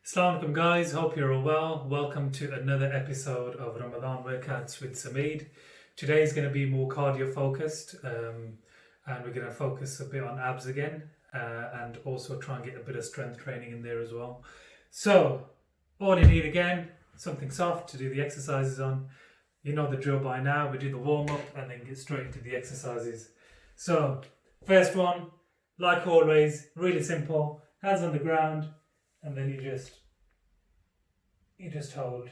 Assalamu alaikum guys, hope you're all well. Welcome to another episode of Ramadan Workouts with Sameed. Today is going to be more cardio focused and we're going to focus a bit on abs again and also try and get a bit of strength training in there as well. So, all you need again, something soft to do the exercises on. You know the drill by now, we do the warm up and then get straight into the exercises. So, first one, like always, really simple, hands on the ground. And then you just hold.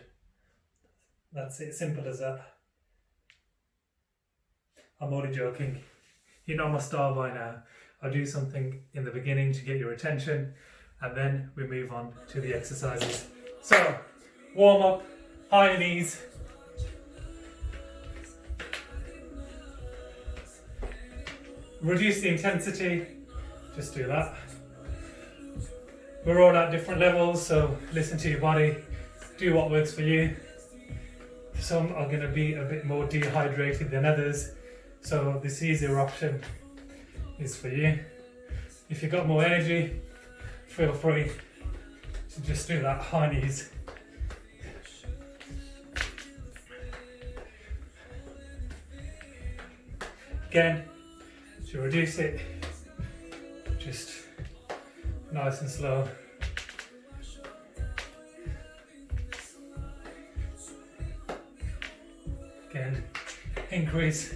That's it, simple as that. I'm only joking. You know my style by now. I do something in the beginning to get your attention and then we move on to the exercises. So, warm up, high knees. Reduce the intensity, just do that. We're all at different levels, so listen to your body, do what works for you. Some are going to be a bit more dehydrated than others, so this easier option is for you. If you've got more energy, feel free to just do that high knees. Again, to reduce it, just nice and slow. Again, increase.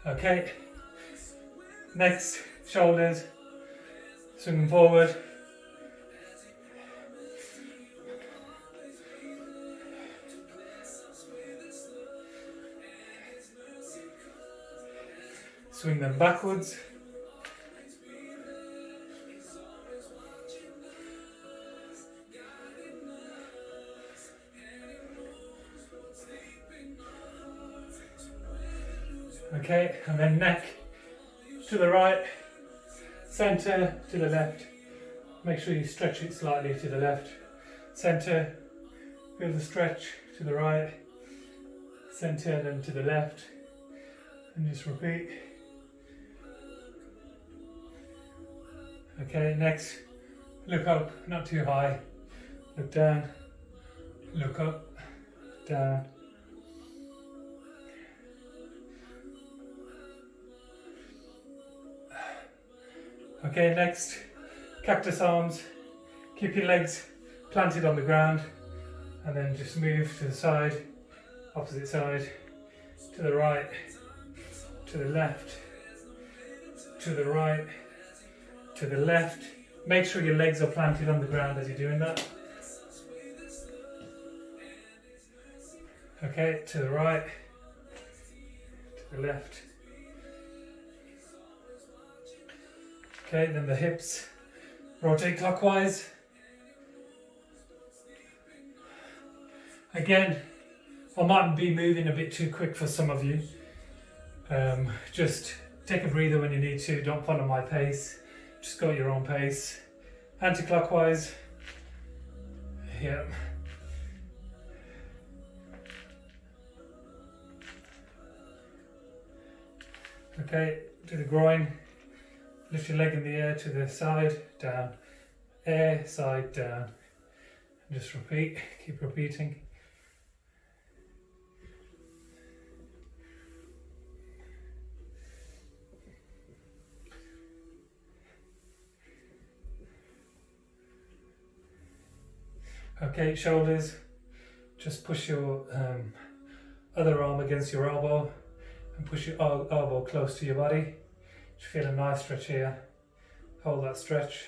Okay, next, shoulders, swing them forward. Swing them backwards. Okay, and then neck to the right, centre to the left. Make sure you stretch it slightly to the left. Centre, feel the stretch to the right, centre and then to the left. And just repeat. Okay, next, look up, not too high. Look down, look up, down. Okay, next, cactus arms. Keep your legs planted on the ground and then just move to the side, opposite side, to the right, to the left, to the right, to the left. Make sure your legs are planted on the ground as you're doing that. Okay, to the right, to the left. Okay, then the hips, rotate clockwise. Again, I might be moving a bit too quick for some of you. Just take a breather when you need to, don't follow my pace, just go at your own pace. Anti-clockwise, yeah. Okay, to the groin. Lift your leg in the air to the side, down, air, side, down. And just repeat, keep repeating. Okay, shoulders, just push your other arm against your elbow and push your elbow close to your body. Just feel a nice stretch here. Hold that stretch.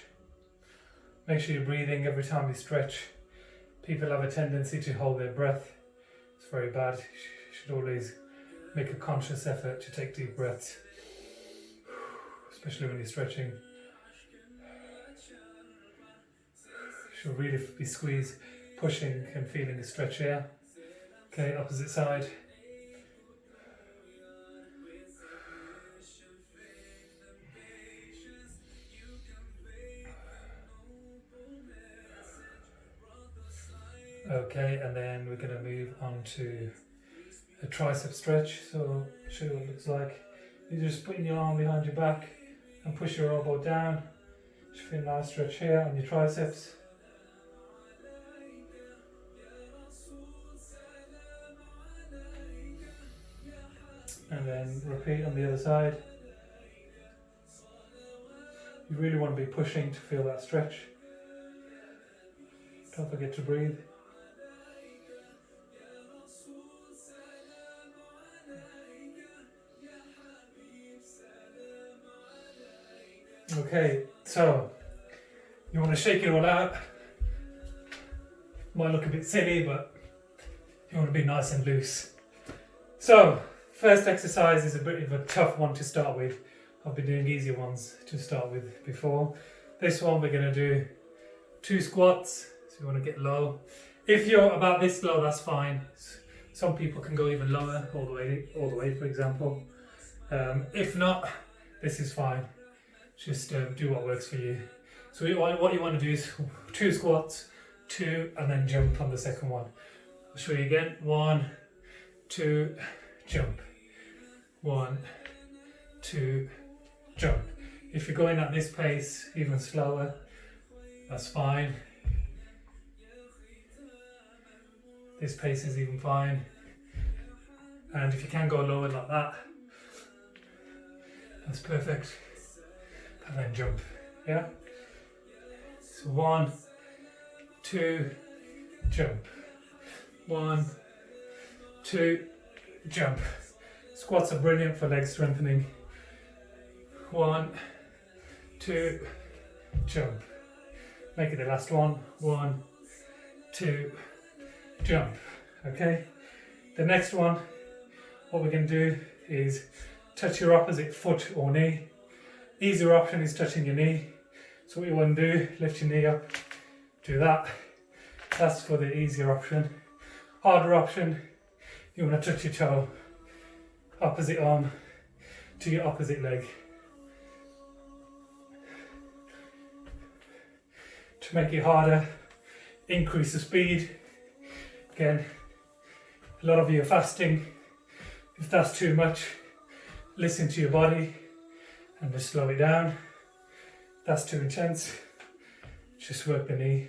Make sure you're breathing every time you stretch. People have a tendency to hold their breath. It's very bad. You should always make a conscious effort to take deep breaths, especially when you're stretching. You should really be squeezed, pushing and feeling a stretch here. Okay, opposite side. Okay, and then we're going to move on to a tricep stretch. So show you what it looks like. You're just putting your arm behind your back and push your elbow down Just feel a nice stretch here on your triceps. And then repeat on the other side. You really want to be pushing to feel that stretch. Don't forget to breathe. Okay, so you want to shake it all out. Might look a bit silly, but you want to be nice and loose. So, first exercise is a bit of a tough one to start with. I've been doing easier ones to start with before. This one we're going to do 2 squats, so you want to get low. If you're about this low, that's fine. Some people can go even lower, all the way, for example. If not, this is fine. Just do what works for you. So what you want to do is 2 squats, 2, and then jump on the second one. I'll show you again. 1, 2, jump. 1, 2, jump. If you're going at this pace, even slower, that's fine. This pace is even fine. And if you can go lower like that, that's perfect. And then jump, yeah? So 1, 2, jump. 1, 2, jump. Squats are brilliant for leg strengthening. 1, 2, jump. Make it the last one. 1, 2, jump. Okay? The next one, what we're going to do is touch your opposite foot or knee. Easier option is touching your knee. So what you want to do, lift your knee up, do that. That's for the easier option. Harder option, you want to touch your toe, opposite arm to your opposite leg. To make it harder, increase the speed. Again, a lot of you are fasting. If that's too much, listen to your body and just slow it down. If that's too intense, just work the knee.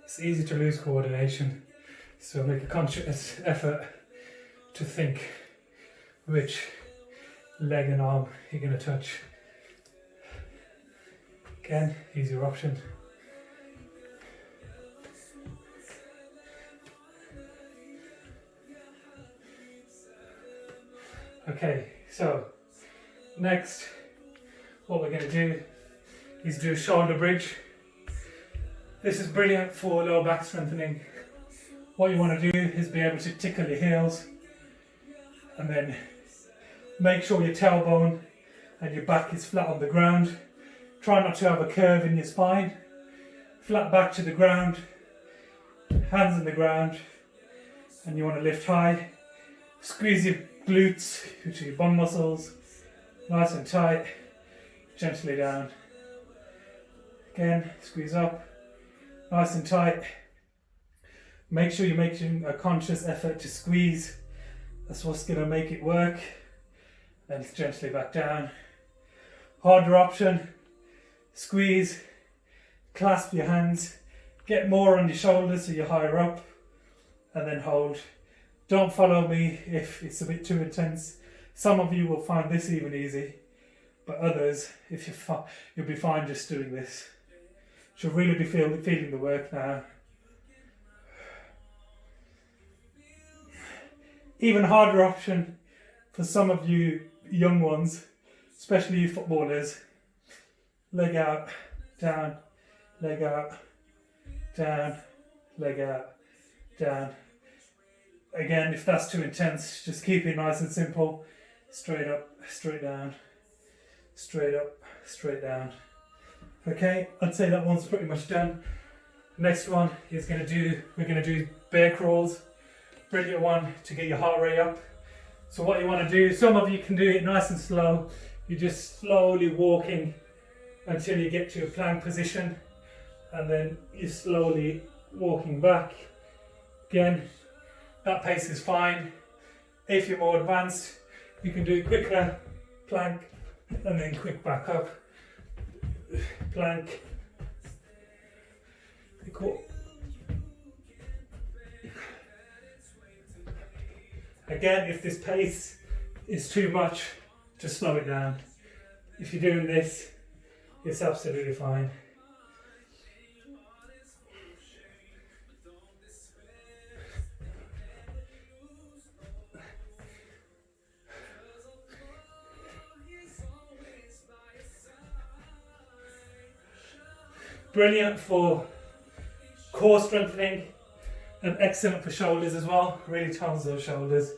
It's easy to lose coordination, so make a conscious effort to think which leg and arm you're going to touch. Again, easier option. Okay, so next what we're going to do is do a shoulder bridge. This is brilliant for lower back strengthening. What you want to do is be able to tickle your heels and then make sure your tailbone and your back is flat on the ground. Try not to have a curve in your spine. Flat back to the ground, hands on the ground, and you want to lift high. Squeeze your glutes, which are your bum muscles, nice and tight, gently down. Again, squeeze up, nice and tight. Make sure you're making a conscious effort to squeeze. That's what's going to make it work. Then gently back down. Harder option, squeeze, clasp your hands, get more on your shoulders so you're higher up, and then hold. Don't follow me if it's a bit too intense. Some of you will find this even easy, but others, if you'll be fine just doing this. Should really be feeling the work now. Even harder option for some of you young ones, especially you footballers. Leg out, down, leg out, down, leg out, down. Again, if that's too intense, just keep it nice and simple. Straight up, straight down, straight up, straight down. Okay, I'd say that one's pretty much done. Next one is we're gonna do bear crawls. Brilliant one to get your heart rate up. So what you want to do, some of you can do it nice and slow. You're just slowly walking until you get to a plank position, and then you're slowly walking back. Again, that pace is fine. If you're more advanced, you can do it quicker, plank, and then quick back up, plank, pick up. Again, if this pace is too much, just slow it down. If you're doing this, it's absolutely fine. Brilliant for core strengthening and excellent for shoulders as well. Really tones those shoulders.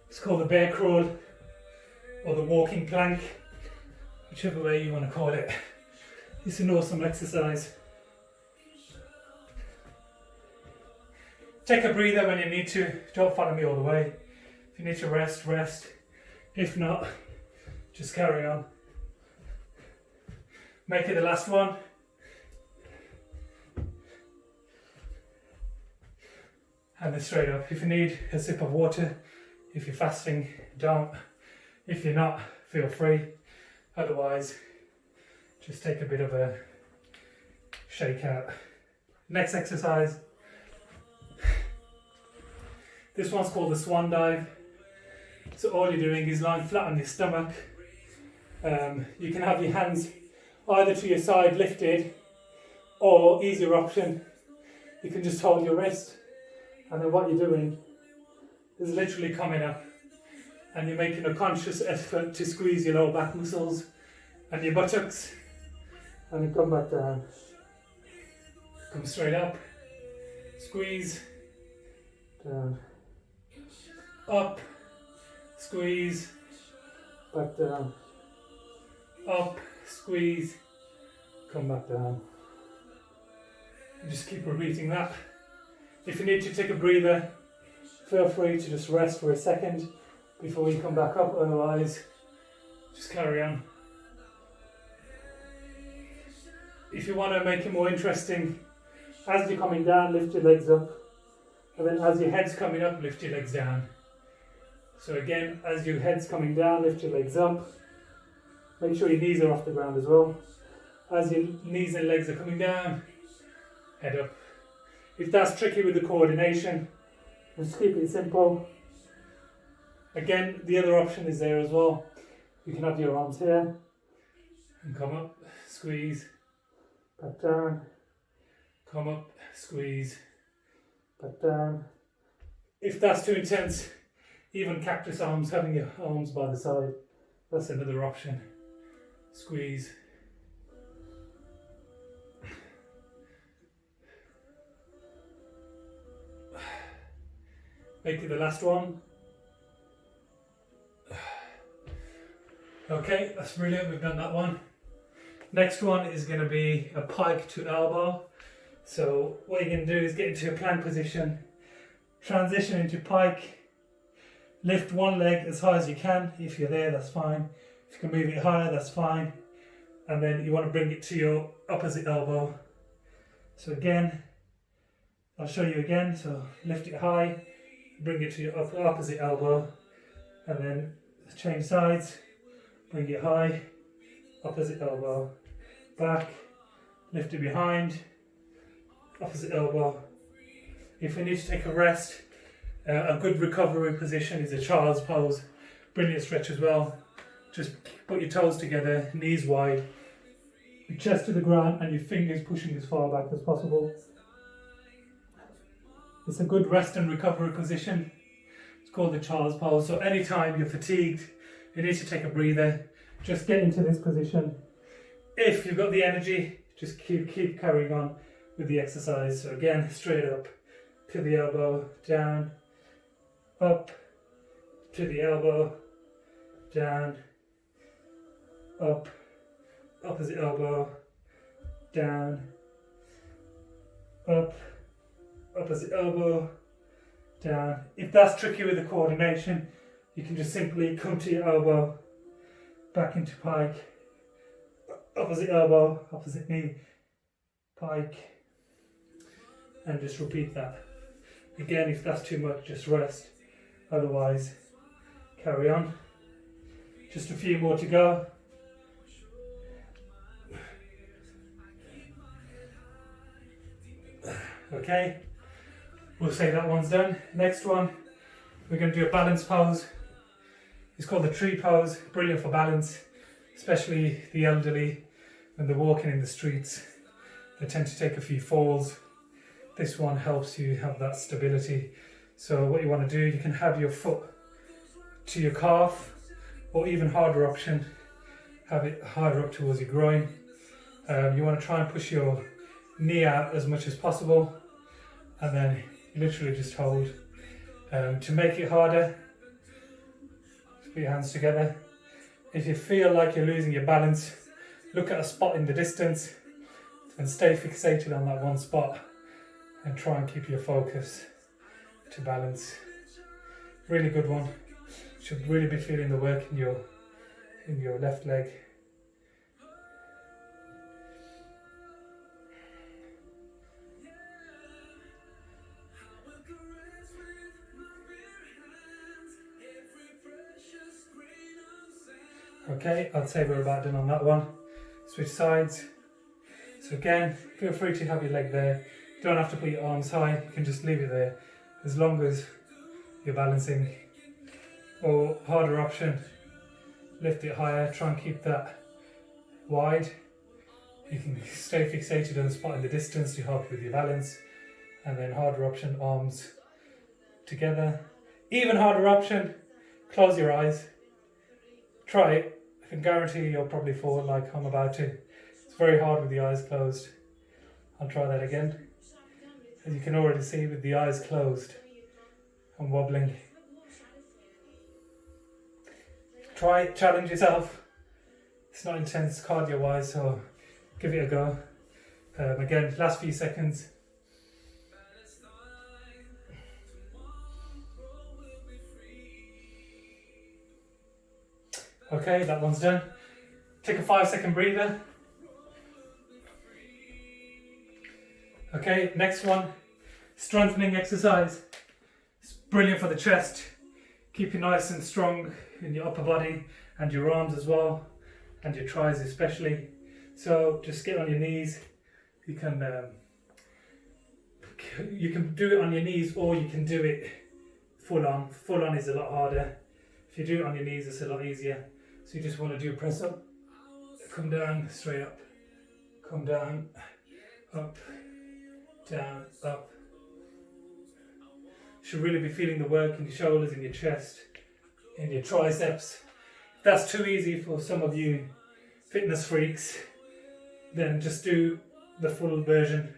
It's called the bear crawl or the walking plank, whichever way you want to call it. It's an awesome exercise. Take a breather when you need to. Don't follow me all the way. If you need to rest, rest. If not, just carry on. Make it the last one. And then straight up. If you need a sip of water, if you're fasting, don't. If you're not, feel free. Otherwise, just take a bit of a shake out. Next exercise. This one's called the swan dive. So all you're doing is lying flat on your stomach. You can have your hands either to your side lifted, or easier option, you can just hold your wrist. And then what you're doing is literally coming up and you're making a conscious effort to squeeze your lower back muscles and your buttocks, and then come back down. Come straight up, squeeze, down, up, squeeze, back down, up, squeeze, come back down. And just keep repeating that. If you need to take a breather, feel free to just rest for a second before you come back up, otherwise just carry on. If you want to make it more interesting, as you're coming down, lift your legs up, and then as your head's coming up, lift your legs down. So again, as your head's coming down, lift your legs up. Make sure your knees are off the ground as well. As your knees and legs are coming down, head up. If that's tricky with the coordination, just keep it simple. Again, the other option is there as well. You can have your arms here and come up, squeeze, back down, come up, squeeze, back down. If that's too intense, even cactus arms, having your arms by the side, that's another option. Squeeze. Make it the last one. Okay, that's brilliant, we've done that one. Next one is going to be a pike to elbow. So what you're going to do is get into a plank position, transition into pike, lift one leg as high as you can. If you're there, that's fine. If you can move it higher, that's fine. And then you want to bring it to your opposite elbow. So again, I'll show you again. So lift it high, bring it to your opposite elbow, and then change sides, bring it high, opposite elbow, back, lift it behind, opposite elbow. If you need to take a rest, a good recovery position is a child's pose. Brilliant stretch as well. Just put your toes together, knees wide, your chest to the ground and your fingers pushing as far back as possible. It's a good rest and recovery position. It's called the child's pose. So anytime you're fatigued, you need to take a breather, just get into this position. If you've got the energy, just keep carrying on with the exercise. So again, straight up to the elbow, down, up to the elbow, down, up, opposite elbow, down, up, opposite elbow, down. If that's tricky with the coordination, you can just simply come to your elbow, back into pike, opposite elbow, opposite knee, pike, and just repeat that. Again, if that's too much, just rest. Otherwise, Carry on. Just a few more to go. Okay, we'll say that one's done. Next one, we're going to do a balance pose. It's called the tree pose, brilliant for balance, especially the elderly when they're walking in the streets. They tend to take a few falls. This one helps you have that stability. So what you want to do, you can have your foot to your calf, or even harder option, have it harder up towards your groin. You want to try and push your knee out as much as possible, and then literally just hold. To make it harder, put your hands together. If you feel like you're losing your balance, look at a spot in the distance and stay fixated on that one spot and try and keep your focus to balance. Really good one. Should really be feeling the work in your left leg. Okay, I'd say we're about done on that one. Switch sides. So again, feel free to have your leg there. You don't have to put your arms high, you can just leave it there as long as you're balancing. Or harder option, lift it higher, try and keep that wide. You can stay fixated on the spot in the distance to help with your balance. And then harder option, arms together. Even harder option, close your eyes. Try it. I can guarantee you'll probably fall like I'm about to. It's very hard with the eyes closed. I'll try that again. As you can already see with the eyes closed, I'm wobbling. Try it, challenge yourself. It's not intense cardio wise, so give it a go. Again, last few seconds. Okay, that one's done. Take a 5-second breather. Okay, next one, strengthening exercise. It's brilliant for the chest. Keep you nice and strong in your upper body and your arms as well, and your tries especially. So just get on your knees. You can do it on your knees, or you can do it full on. Full on is a lot harder. If you do it on your knees, it's a lot easier. So you just want to do a press up, come down, straight up, come down, up, down, up. Should really be feeling the work in your shoulders, in your chest, in your triceps. If that's too easy for some of you fitness freaks, then just do the full version.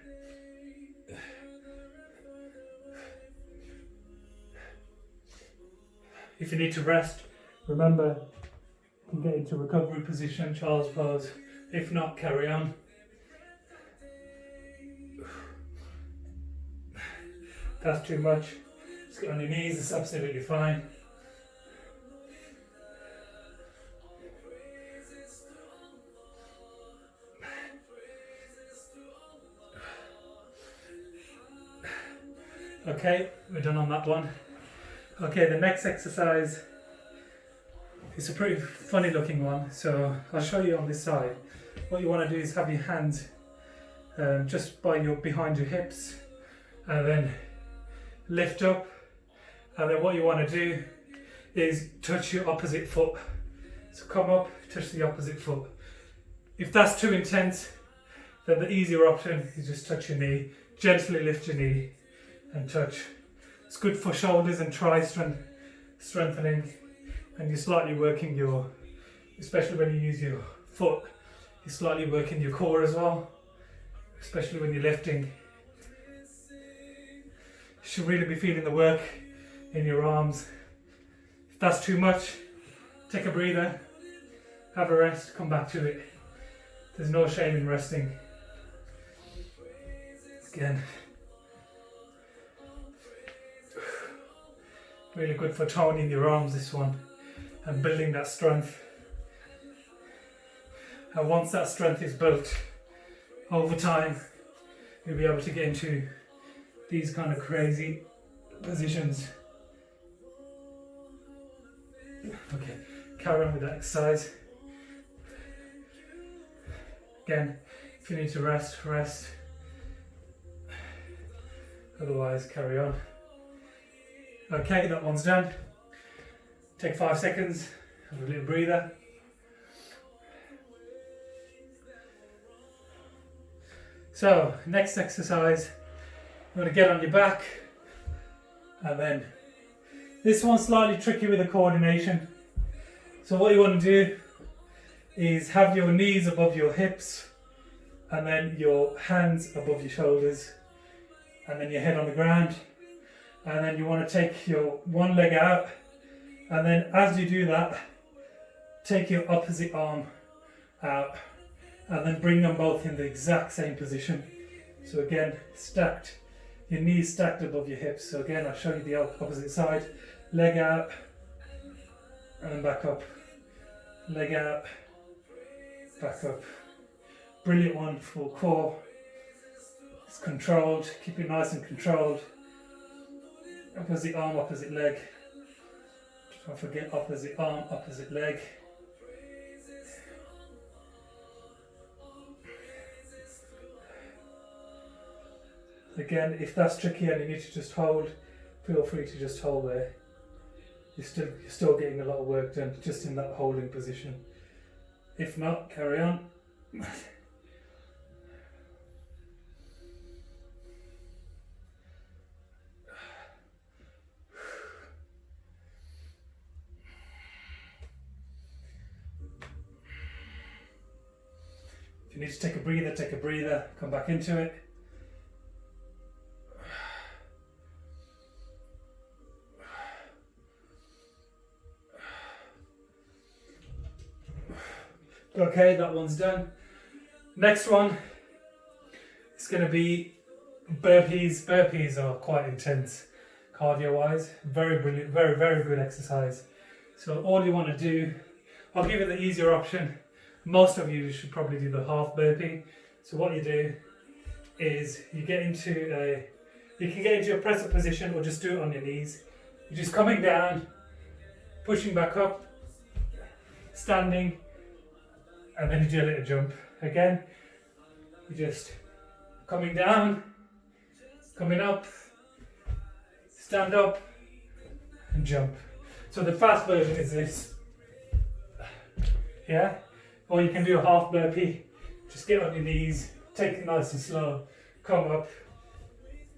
If you need to rest, remember, you can get into recovery position, child's pose. If not, carry on. If that's too much, just get on your knees, it's absolutely fine. Okay, we're done on that one. Okay, the next exercise is a pretty funny looking one, so I'll show you on this side. What you want to do is have your hands just behind your hips, and then lift up, and then what you want to do is touch your opposite foot. So come up, touch the opposite foot. If that's too intense, then the easier option is just touch your knee, gently lift your knee and touch. It's good for shoulders and tri strengthening, and you're slightly working especially when you use your foot, you're slightly working your core as well, especially when you're lifting. You should really be feeling the work in your arms. If that's too much, take a breather, have a rest, come back to it. There's no shame in resting. Again. Really good for toning your arms, this one, and building that strength. And once that strength is built, over time, you'll be able to get into these kind of crazy positions. Okay, carry on with that exercise. Again, if you need to rest, rest. Otherwise, carry on. Okay, that one's done. Take 5 seconds, have a little breather. So, next exercise, you want to get on your back, and then this one's slightly tricky with the coordination. So what you want to do is have your knees above your hips, and then your hands above your shoulders, and then your head on the ground. And then you want to take your one leg out, and then as you do that, take your opposite arm out, and then bring them both in the exact same position. So again, stacked, your knees stacked above your hips. So again, I'll show you the opposite side. Leg out, and then back up. Leg out, back up. Brilliant one for core. It's controlled, keep it nice and controlled. Opposite arm, opposite leg. Don't forget opposite arm, opposite leg. Again, if that's tricky and you need to just hold, feel free to just hold there. You're still getting a lot of work done just in that holding position. If not, carry on. If you need to take a breather, take a breather, come back into it. Okay, that one's done. Next one is going to be burpees. Burpees are quite intense cardio-wise. Very brilliant, very, very good exercise. So all you want to do, I'll give you the easier option. Most of you should probably do the half burpee. So what you do is you can get into a press-up position or just do it on your knees. You're just coming down, pushing back up, standing, and then you do a little jump. Again, you're just coming down, coming up, stand up, and jump. So the fast version is this. Yeah? Or you can do a half burpee. Just get on your knees, take it nice and slow, come up.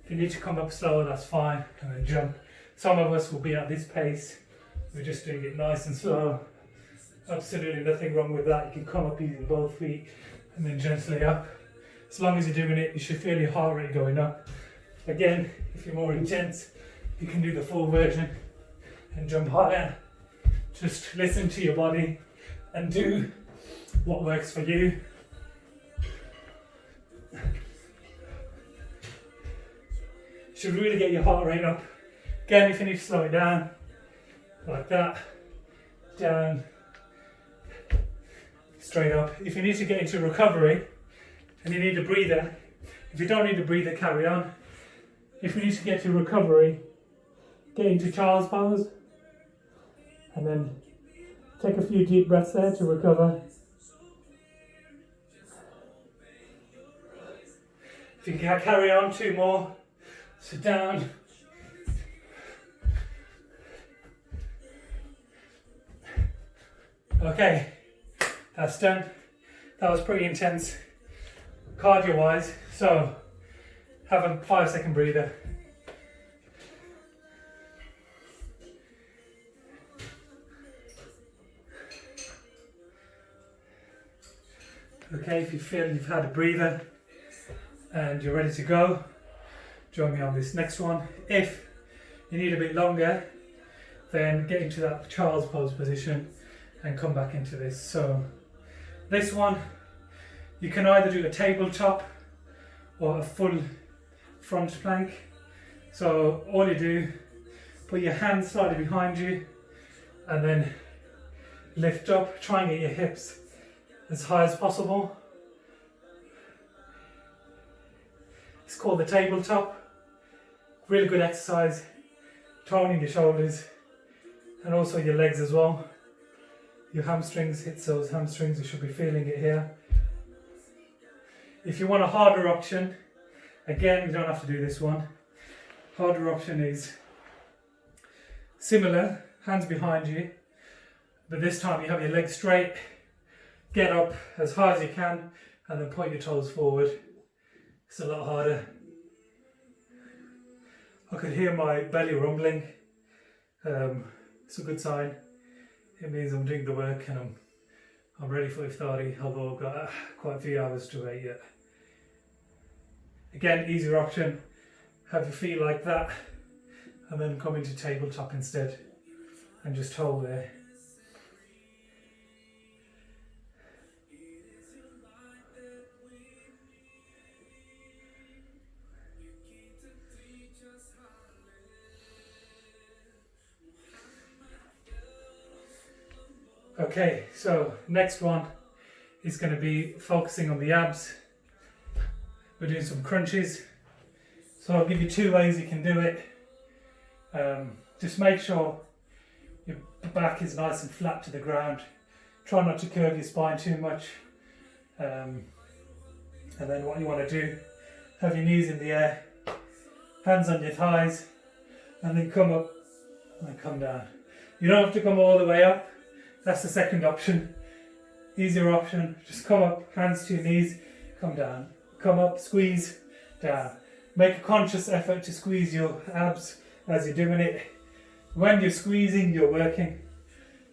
If you need to come up slower, that's fine, and then jump. Some of us will be at this pace. We're just doing it nice and slow. Absolutely nothing wrong with that. You can come up using both feet and then gently up. As long as you're doing it, you should feel your heart rate going up. Again, if you're more intense, you can do the full version and jump higher. Just listen to your body and do what works for you. Should really get your heart rate up. Again, if you need to slow it down, like that, down, straight up. If you need to get into recovery and you need a breather, if you don't need a breather, carry on. If you need to get to recovery, get into child's pose and then take a few deep breaths there to recover. If you can carry on, 2 more. Sit down. Okay, that's done. That was pretty intense cardio wise. So have a 5-second breather. Okay, if you feel you've had a breather and you're ready to go, join me on this next one. If you need a bit longer, then get into that child's pose position and come back into this. So this one, you can either do a tabletop or a full front plank. So all you do, put your hands slightly behind you and then lift up, try and get your hips as high as possible. It's called the tabletop. Really good exercise, toning your shoulders and also your legs as well. your hamstrings, hits those hamstrings, you should be feeling it here. If you want a harder option, again, you don't have to do this one. Harder option is similar, hands behind you, but this time you have your legs straight, get up as high as you can, and then point your toes forward. It's a lot harder. I could hear my belly rumbling. It's a good sign. It means I'm doing the work and I'm ready for iftari, although I've got quite a few hours to wait yet. Again, easier option. Have your feet like that, and then come into tabletop instead, and just hold there. Okay, so next one is going to be focusing on the abs. We're doing some crunches. So I'll give you 2 ways you can do it. Just make sure your back is nice and flat to the ground. Try not to curve your spine too much. And then what you want to do, have your knees in the air, hands on your thighs, and then come up and come down. You don't have to come all the way up. That's the second option. Easier option, just come up, hands to your knees, come down. Come up, squeeze, down. Make a conscious effort to squeeze your abs as you're doing it. When you're squeezing, you're working.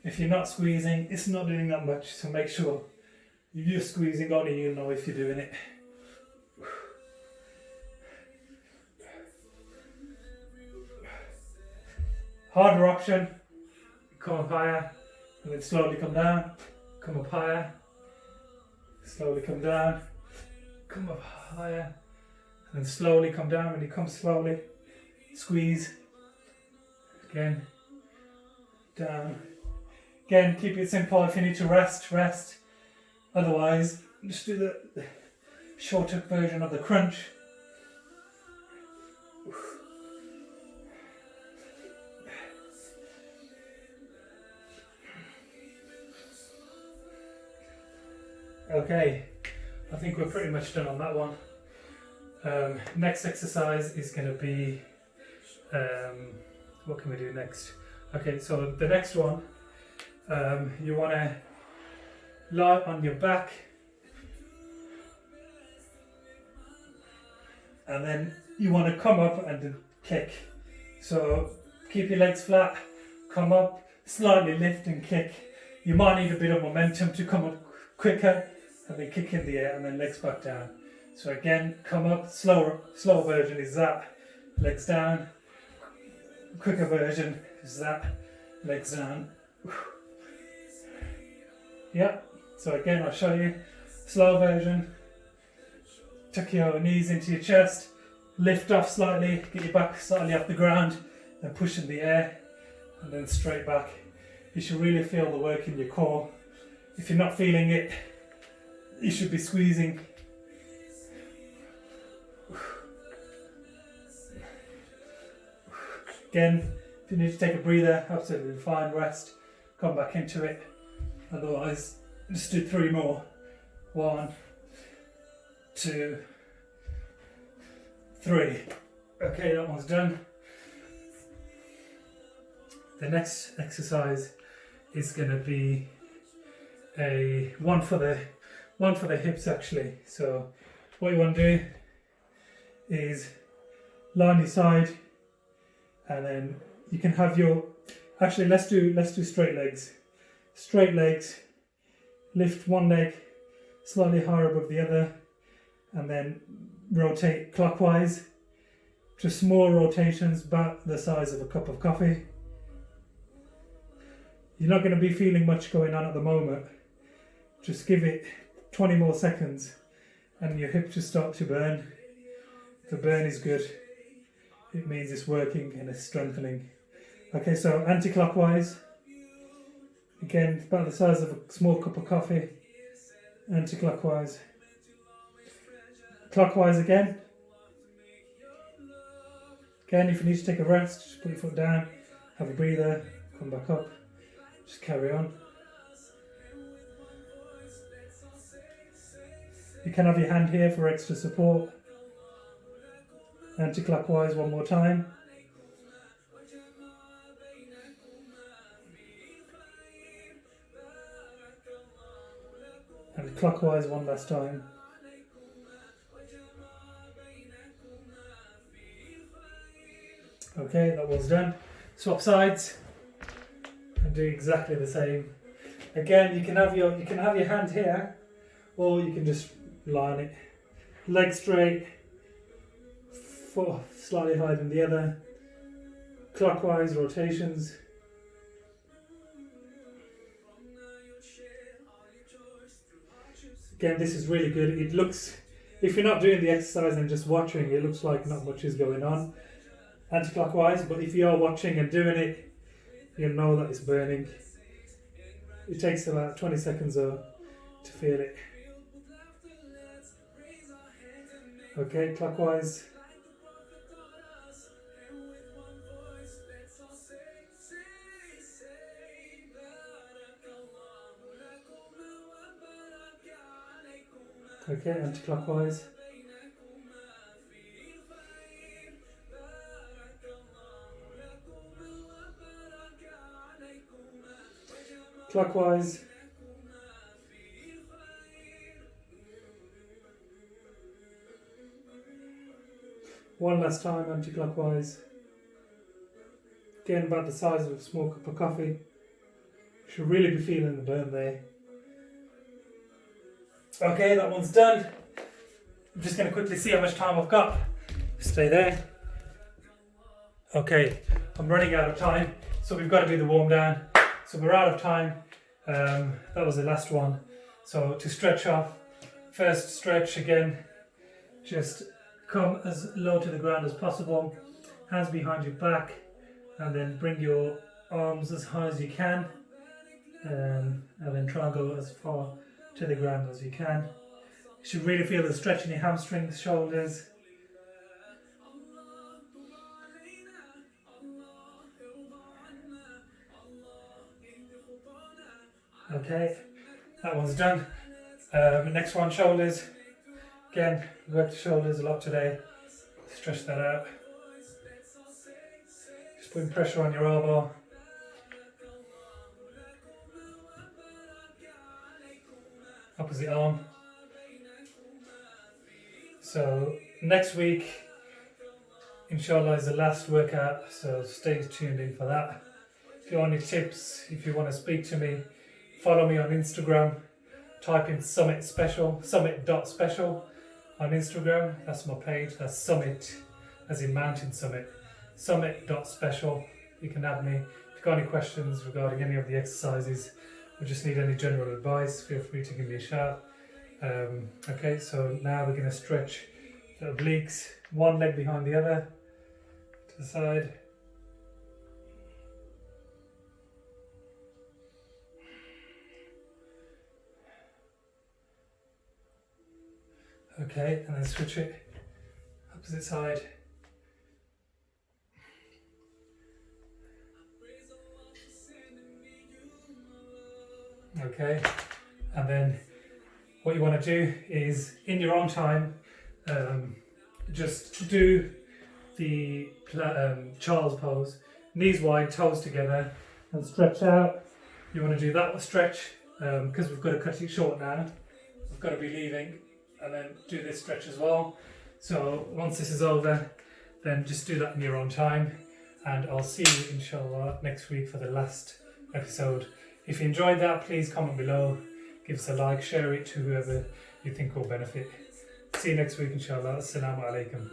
If you're not squeezing, it's not doing that much, so make sure you're squeezing, only you know if you're doing it. Harder option, come up higher, and then slowly come down, come up higher, slowly come down, come up higher, and then slowly come down. When you come slowly, squeeze, again, down. Again, keep it simple. If you need to rest, rest. Otherwise, just do the shorter version of the crunch. Okay, I think we're pretty much done on that one. Next exercise is going to be, what can we do next? Okay, so the next one, you want to lie on your back, and then you want to come up and kick. So keep your legs flat, come up, slightly lift and kick. You might need a bit of momentum to come up quicker, and then kick in the air and then legs back down. So again, come up, slow version is that, legs down. Quicker version is that, legs down. Yeah, so again I'll show you. Slow version, tuck your knees into your chest, lift off slightly, get your back slightly off the ground, then push in the air, and then straight back. You should really feel the work in your core. If you're not feeling it, you should be squeezing. Again, if you need to take a breather, absolutely fine, rest, come back into it. Otherwise, just do 3 more. 1, 2, 3. Okay, that one's done. The next exercise is going to be a one for the hips actually. So what you want to do is lie on your side, and then you can have your, actually let's do straight legs. Straight legs, lift one leg slightly higher above the other, and then rotate clockwise. Just small rotations, about the size of a cup of coffee. You're not going to be feeling much going on at the moment. Just give it 20 more seconds and your hips just start to burn. The burn is good. It means it's working and it's strengthening. Okay, so anti-clockwise. Again, about the size of a small cup of coffee. Anti-clockwise. Clockwise again. Again, if you need to take a rest, just put your foot down, have a breather, come back up, just carry on. You can have your hand here for extra support. Anti-clockwise one more time. And clockwise one last time. Okay, that one's done. Swap sides and do exactly the same. Again, you can have your hand here, or you can just lie on it. Leg straight, foot slightly higher than the other. Clockwise rotations. Again, this is really good. It looks, if you're not doing the exercise and just watching, it looks like not much is going on. Anti-clockwise, but if you are watching and doing it, you'll know that it's burning. It takes about 20 seconds to feel it. Okay, clockwise. Okay, anti-clockwise. Clockwise. One last time, anti-clockwise. Again, about the size of a small cup of coffee. Should really be feeling the burn there. Okay, that one's done. I'm just going to quickly see how much time I've got. Stay there. Okay, I'm running out of time, so we've got to do the warm down. So we're out of time. That was the last one. So to stretch off, first stretch again, just come as low to the ground as possible, hands behind your back, and then bring your arms as high as you can, and then try and go as far to the ground as you can. You should really feel the stretch in your hamstrings, shoulders. Okay, that one's done. Next one, shoulders. Again, work the shoulders a lot today. Stretch that out. Just putting pressure on your elbow. Opposite arm. So next week, inshallah, is the last workout, so stay tuned in for that. If you want any tips, if you want to speak to me, follow me on Instagram. Type in summit.special on Instagram. That's my page. That's Summit, as in Mountain Summit. Summit.special. You can add me. If you've got any questions regarding any of the exercises, or just need any general advice, feel free to give me a shout. Okay, so now we're going to stretch the obliques, one leg behind the other, to the side. Okay, and then switch it, opposite side. Okay, and then what you want to do is, in your own time, just do the child's pose, knees wide, toes together, and stretch out. You want to do that stretch, because we've got to cut it short now. We've got to be leaving, and then do this stretch as well. So once this is over, then just do that in your own time, and I'll see you inshallah next week for the last episode. If you enjoyed that, please comment below, give us a like, share it to whoever you think will benefit. See you next week inshallah. Assalamu alaikum.